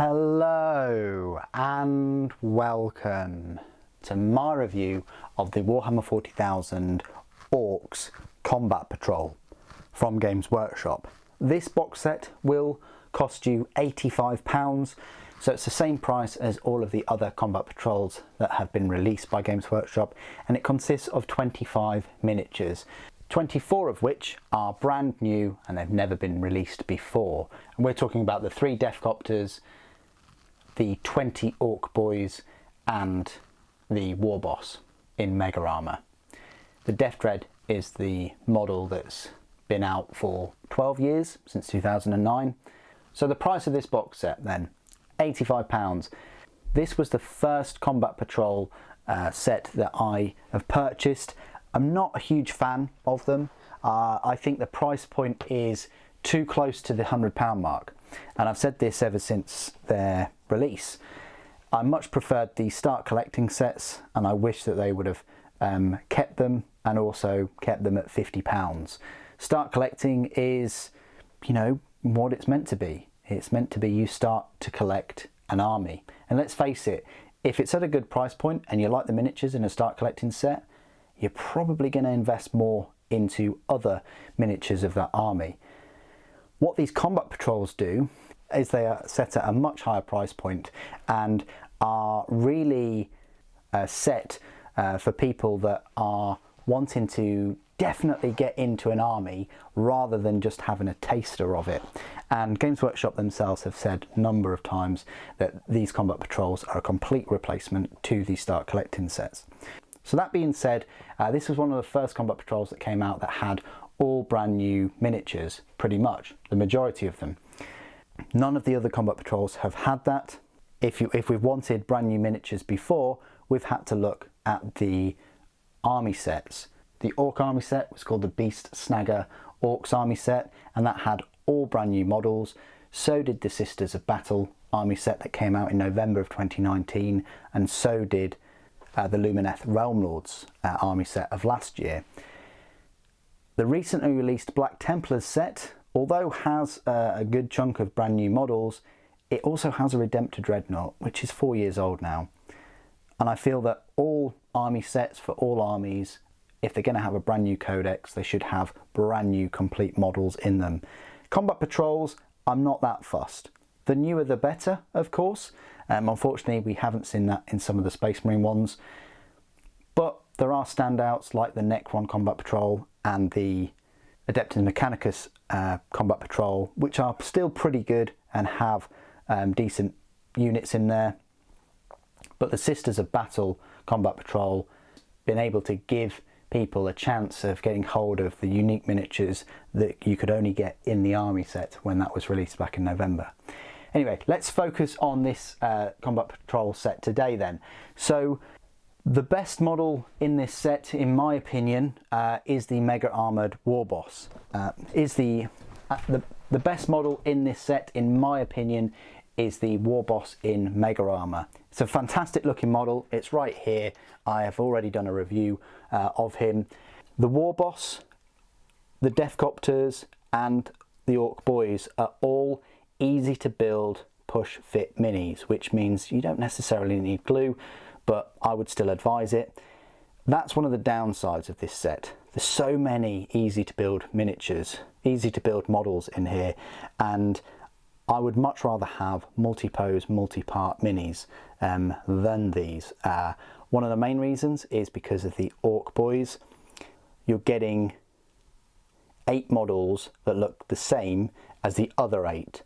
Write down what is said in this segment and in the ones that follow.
Hello and welcome to my review of the Warhammer 40,000 Orks Combat Patrol from Games Workshop. This box set will cost you £85, so it's the same price as all of the other Combat Patrols that have been released by Games Workshop, and it consists of 25 miniatures. 24 of which are brand new and they've never been released before. And we're talking about the 3 Deathcopters, the 20 Ork Boys and the War Boss in Mega Armour. The Death Dread is the model that's been out for 12 years, since 2009. So the price of this box set then, £85. This was the first Combat Patrol set that I have purchased. I'm not a huge fan of them. I think the price point is too close to the £100 mark, and I've said this ever since their release. I much preferred the Start Collecting sets, and I wish that they would have kept them and also kept them at £50. Start Collecting is, you know, what it's meant to be. It's meant to be you start to collect an army, and let's face it, if it's at a good price point and you like the miniatures in a Start Collecting set, you're probably going to invest more into other miniatures of that army. What these Combat Patrols do is they are set at a much higher price point and are really set for people that are wanting to definitely get into an army rather than just having a taster of it. And Games Workshop themselves have said a number of times that these Combat Patrols are a complete replacement to the Start Collecting sets. So that being said, this was one of the first Combat Patrols that came out that had all brand new miniatures, pretty much, the majority of them. None of the other Combat Patrols have had that. If we've wanted brand new miniatures before, we've had to look at the army sets. The Ork army set was called the Beast Snagger Orks army set, and that had all brand new models. So did the Sisters of Battle army set that came out in November of 2019, and so did the Lumineth Realm Lords army set of last year. The recently released Black Templars set, although has a good chunk of brand new models, it also has a Redemptor Dreadnought, which is 4 years old now. And I feel that all army sets for all armies, if they're going to have a brand new codex, they should have brand new complete models in them. Combat Patrols, I'm not that fussed. The newer the better, of course. Unfortunately, we haven't seen that in some of the Space Marine ones, but there are standouts like the Necron Combat Patrol and the Adeptus Mechanicus Combat Patrol, which are still pretty good and have decent units in there. But the Sisters of Battle Combat Patrol, been able to give people a chance of getting hold of the unique miniatures that you could only get in the army set when that was released back in November. Anyway, let's focus on this Combat Patrol set today then. So the best model in this set, in my opinion, is the Mega Armoured War Boss. The best model in this set, in my opinion, is the War Boss in Mega Armour. It's a fantastic looking model. It's right here. I have already done a review of him. The War Boss, the Deathcopters and the Ork Boys are all easy to build push fit minis, which means you don't necessarily need glue, but I would still advise it. That's one of the downsides of this set. There's so many easy to build miniatures, easy to build models in here, and I would much rather have multi-pose, multi-part minis than these. One of the main reasons is because of the Ork Boys. You're getting 8 models that look the same as the other 8.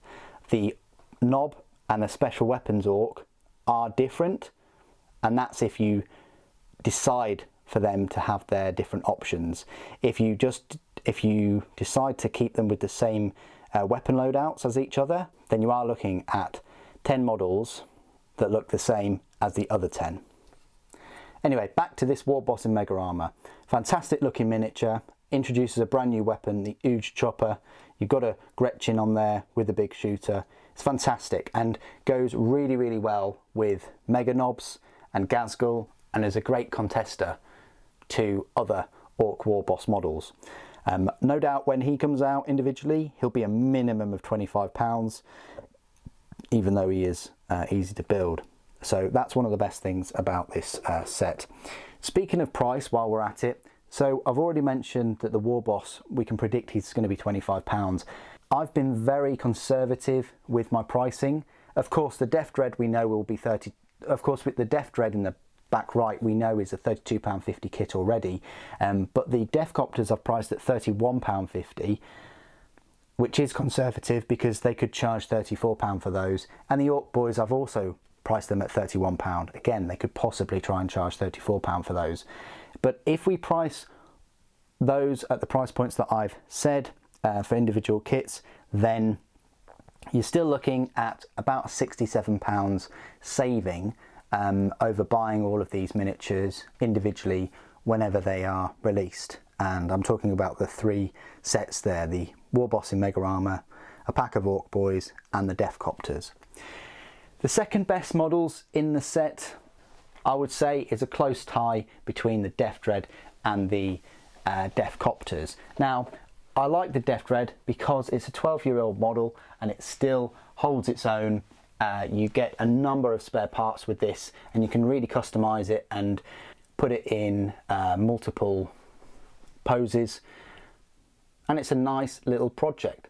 The Nob and the Special Weapons Ork are different, and that's if you decide for them to have their different options. If you decide to keep them with the same weapon loadouts as each other, then you are looking at 10 models that look the same as the other 10. Anyway, back to this War Boss in Mega Armour. Fantastic looking miniature, introduces a brand new weapon, the Huge Chopper. You've got a Gretchen on there with a big shooter. It's fantastic and goes really, really well with Mega Nobs and Gazgul, and is a great contester to other Ork War Boss models. No doubt when he comes out individually, he'll be a minimum of £25. even though he is easy to build. So that's one of the best things about this set. Speaking of price, while we're at it, so I've already mentioned that the War Boss, we can predict he's going to be £25. I've been very conservative with my pricing. Of course, the Death Dread we know will be 30. Of course, with the Death Dread in the back right, we know is a £32.50 kit already. But the Deathcopters I've priced at £31.50, which is conservative because they could charge £34 for those. And the Ork Boys, I've also priced them at £31. Again, they could possibly try and charge £34 for those. But if we price those at the price points that I've said for individual kits, then you're still looking at about £67 saving over buying all of these miniatures individually whenever they are released. And I'm talking about the 3 sets there, the War Boss in Mega Armour, a pack of Ork Boys and the Deathcopters. The second best models in the set, I would say, is a close tie between the Death Dread and the Deathcopters. Now, I like the Death Dread because it's a 12-year-old model and it still holds its own. You get a number of spare parts with this and you can really customize it and put it in multiple poses, and it's a nice little project.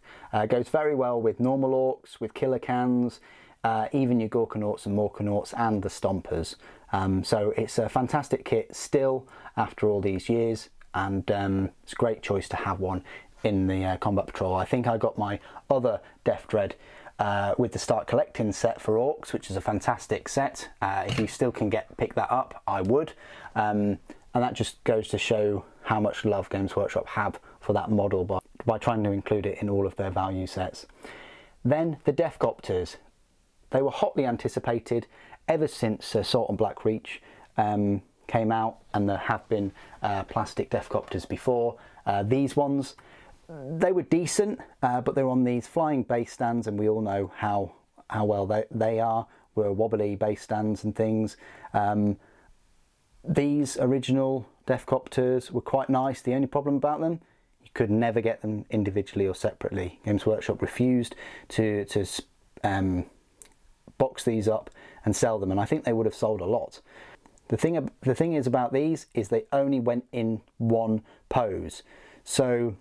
Goes very well with normal Orks, with killer cans, even your Gorkanauts and Morkanauts and the Stompers. So it's a fantastic kit still after all these years, and it's a great choice to have one in the Combat Patrol. I think I got my other Death Dread with the Start Collecting set for Orks, which is a fantastic set. If you still can pick that up, I would. And that just goes to show how much love Games Workshop have for that model by trying to include it in all of their value sets. Then the Deathcopters. They were hotly anticipated ever since Salt and Black Reach came out, and there have been plastic Deathcopters before. These ones, they were decent, but they're on these flying base stands, and we all know how well they are. Were wobbly base stands and things. These original Deathcopters were quite nice. The only problem about them, you could never get them individually or separately. Games Workshop refused to box these up and sell them, and I think they would have sold a lot. The thing is about these is they only went in one pose. So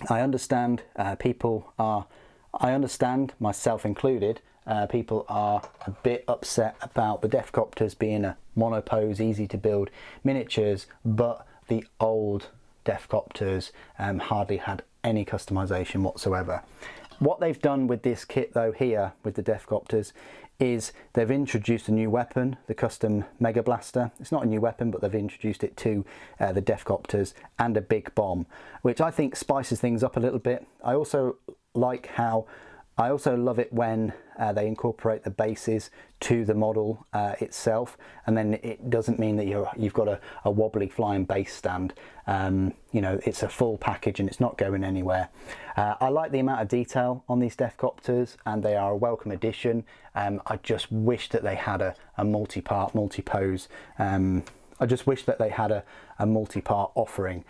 I understand I understand, myself included, people are a bit upset about the Deathcopters being a monopose, easy to build miniatures, but the old Deathcopters hardly had any customization whatsoever. What they've done with this kit though here with the Deathcopters is they've introduced a new weapon, the custom Mega Blaster. It's not a new weapon, but they've introduced it to the Deathcopters, and a big bomb, which I think spices things up a little bit. I also love it when they incorporate the bases to the model itself, and then it doesn't mean that you've got a wobbly flying base stand. You know, it's a full package and it's not going anywhere. I like the amount of detail on these Deathcopters, and they are a welcome addition. I just wish that they had a multi-part, multi-pose. I just wish that they had a multi-part offering,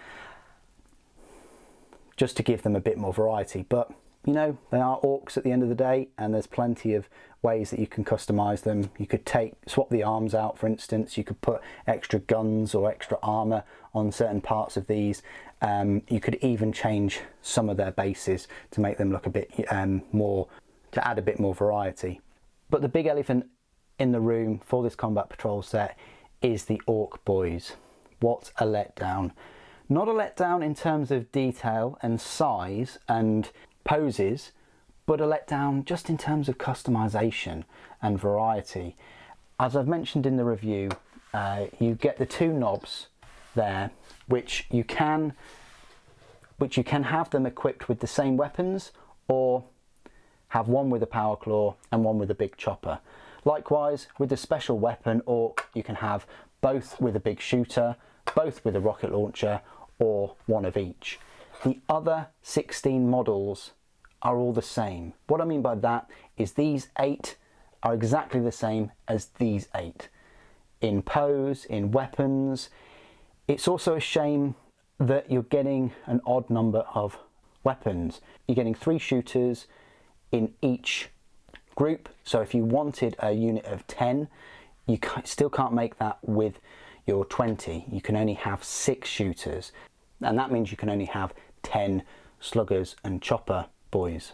just to give them a bit more variety. But you know, they are Orks at the end of the day, and there's plenty of ways that you can customize them. You could swap the arms out, for instance. You could put extra guns or extra armor on certain parts of these. You could even change some of their bases to make them look a bit more, to add a bit more variety. But the big elephant in the room for this Combat Patrol set is the Ork Boys. What a letdown. Not a letdown in terms of detail and size and poses, but a letdown just in terms of customization and variety. As I've mentioned in the review, you get the 2 knobs there, which you can have them equipped with the same weapons, or have one with a power claw and one with a big chopper. Likewise, with the special weapon Ork, you can have both with a big shooter, both with a rocket launcher, or one of each. The other 16 models are all the same. What I mean by that is these 8 are exactly the same as these 8. In pose, in weapons. It's also a shame that you're getting an odd number of weapons. You're getting 3 shooters in each group. So if you wanted a unit of 10, you still can't make that with your 20. You can only have 6 shooters, and that means you can only have 10 sluggers and chopper boys.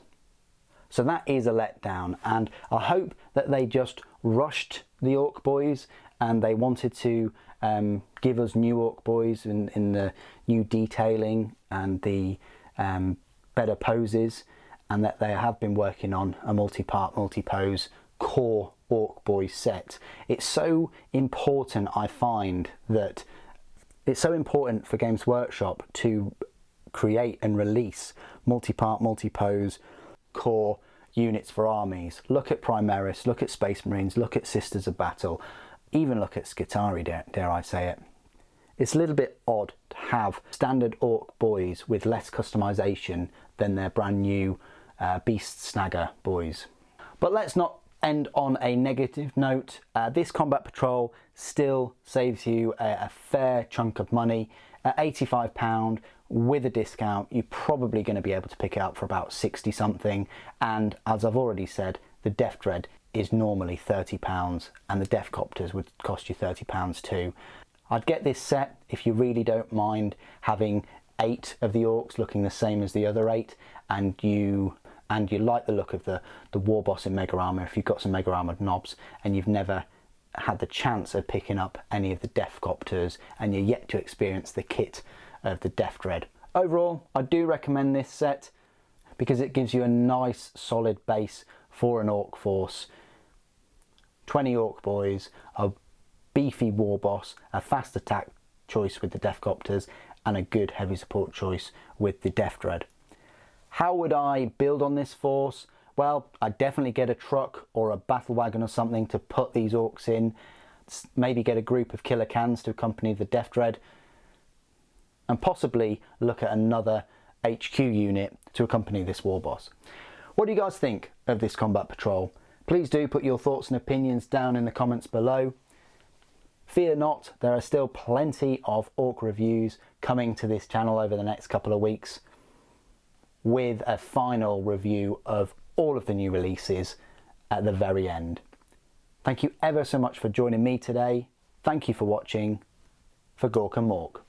So that is a letdown, and I hope that they just rushed the Ork boys and they wanted to give us new Ork boys in the new detailing and the better poses, and that they have been working on a multi-part, multi-pose core Ork boy set. It's so important, I find, that it's so important for Games Workshop to create and release multi-part, multi-pose core units for armies. Look at Primaris, look at Space Marines, look at Sisters of Battle, even look at Skitarii, dare I say it. It's a little bit odd to have standard Ork boys with less customization than their brand new Beast Snagger boys. But let's not end on a negative note. This Combat Patrol still saves you a fair chunk of money. At £85 with a discount, you're probably going to be able to pick it up for about 60 something. And as I've already said, the Death Dread is normally £30, and the Deathcopters would cost you £30 too. I'd get this set if you really don't mind having 8 of the Orks looking the same as the other 8, and you like the look of the War Boss in Mega Armor. If you've got some Mega Armored knobs and you've never had the chance of picking up any of the Deathcopters and you're yet to experience the kit of the Death Dread. Overall, I do recommend this set because it gives you a nice solid base for an Ork force. 20 Ork boys, a beefy War Boss, a fast attack choice with the Deathcopters, and a good heavy support choice with the Death Dread. How would I build on this force? Well, I'd definitely get a truck or a battle wagon or something to put these Orks in. Maybe get a group of killer cans to accompany the Death Dread, and possibly look at another HQ unit to accompany this War Boss. What do you guys think of this Combat Patrol? Please do put your thoughts and opinions down in the comments below. Fear not, there are still plenty of Ork reviews coming to this channel over the next couple of weeks, with a final review of all of the new releases at the very end. Thank you ever so much for joining me today. Thank you for watching. For Gork and Mork.